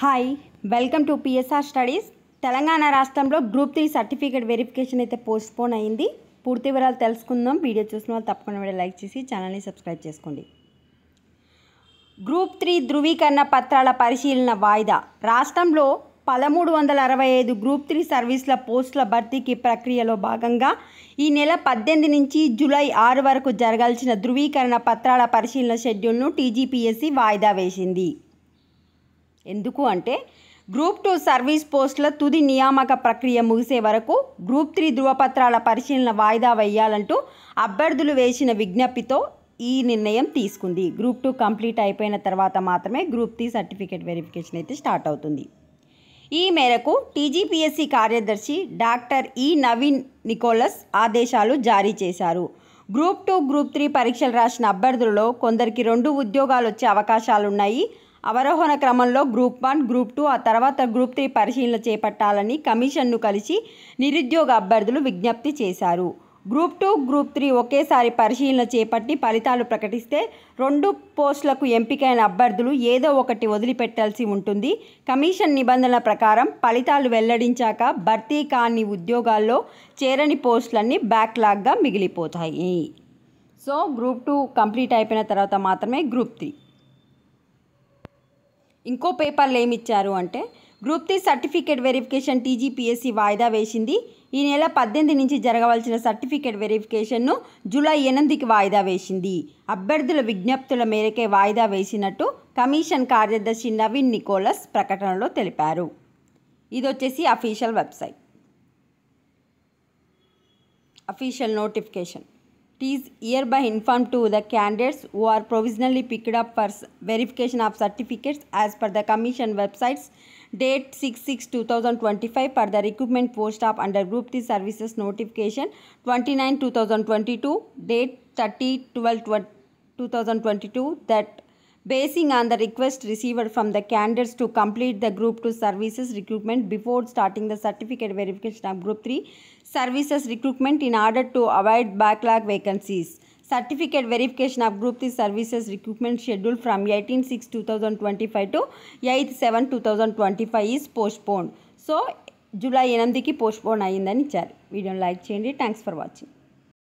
Hi welcome to PSR studies. Telangana రాష్ట్రంలో group 3 certificate verification అయితే postpone అయింది. పూర్తి వివరాలు తెలుసుకుందాం. వీడియో చూసిన వాళ్ళు తప్పకుండా లైక్ చేసి ఛానల్ని సబ్స్క్రైబ్ చేసుకోండి. గ్రూప్ 3 ధృవీకరణ పత్రాల పరిశీలన వాయిదా. రాష్ట్రంలో 1365 గ్రూప్ 3 సర్వీసుల పోస్టుల భర్తీకి ప్రక్రియలో భాగంగా ఈ నెల 18 నుంచి జూలై 6 వరకు జరగాల్సిన ధృవీకరణ పత్రాల పరిశీలన షెడ్యూల్ను టీజీపీఎస్సీ వాయిదా వేసింది. ఎందుకు అంటే గ్రూప్ 2 సర్వీస్ పోస్టుల తుది నియామక ప్రక్రియ ముగిసే వరకు గ్రూప్ 3 ధృవపత్రాల పరిశీలన వాయిదా వేయాలంటూ అభ్యర్థులు వేసిన విజ్ఞప్తితో ఈ నిర్ణయం తీసుకుంది. గ్రూప్ 2 కంప్లీట్ అయిపోయిన తర్వాత మాత్రమే గ్రూప్ 3 సర్టిఫికేట్ వెరిఫికేషన్ అయితే స్టార్ట్ అవుతుంది. ఈ మేరకు టీజీపీఎస్సీ కార్యదర్శి డాక్టర్ ఈ నవీన్ నికోలస్ ఆదేశాలు జారీ చేశారు. గ్రూప్ 2, గ్రూప్ 3 పరీక్షలు రాసిన అభ్యర్థులలో కొందరికి 2 ఉద్యోగాలు వచ్చే అవకాశాలున్నాయి. అవరోహణ క్రమంలో గ్రూప్ 1, గ్రూప్ 2 ఆ తర్వాత గ్రూప్ 3 పరిశీలన చేపట్టాలని కమిషన్ను కలిసి నిరుద్యోగ అభ్యర్థులు విజ్ఞప్తి చేశారు. గ్రూప్ 2, గ్రూప్ 3 ఒకేసారి పరిశీలన చేపట్టి ఫలితాలు ప్రకటిస్తే 2 పోస్టులకు ఎంపికైన అభ్యర్థులు ఏదో ఒకటి వదిలిపెట్టాల్సి ఉంటుంది. కమిషన్ నిబంధనల ప్రకారం ఫలితాలు వెల్లడించాక భర్తీ కాని ఉద్యోగాల్లో చేరని పోస్టులన్నీ బ్యాక్లాగ్గా మిగిలిపోతాయి. సో గ్రూప్ 2 కంప్లీట్ అయిపోయిన తర్వాత మాత్రమే గ్రూప్ 3. ఇంకో పేపర్లు ఏమి ఇచ్చారు అంటే గ్రూప్ 3 సర్టిఫికేట్ వెరిఫికేషన్ టీజీపీఎస్సీ వాయిదా వేసింది. ఈ నెల 18 నుంచి జరగవలసిన సర్టిఫికేట్ వెరిఫికేషన్ను జూలై 8కి వాయిదా వేసింది. అభ్యర్థుల విజ్ఞప్తుల మేరకే వాయిదా వేసినట్టు కమిషన్ కార్యదర్శి నవీన్ నికోలస్ ప్రకటనలో తెలిపారు. ఇది వచ్చేసి official website. Official notification. It is hereby informed to the candidates who are provisionally picked up for verification of certificates as per the Commission websites date 6/6/2025 for the recruitment post of under Group 3 Services Notification 29/2022 date 30/12/2022 that basing on the request received from the candidates to complete the Group 2 services recruitment before starting the certificate verification of Group 3 services recruitment in order to avoid backlog vacancies. Certificate verification of Group 3 services recruitment scheduled from 18/6/2025 to 8/7/2025 is postponed. So, July 8కి postpone అయ్యిందని ఇచ్చారు. వీడియోని like చేయండి. Thanks for watching.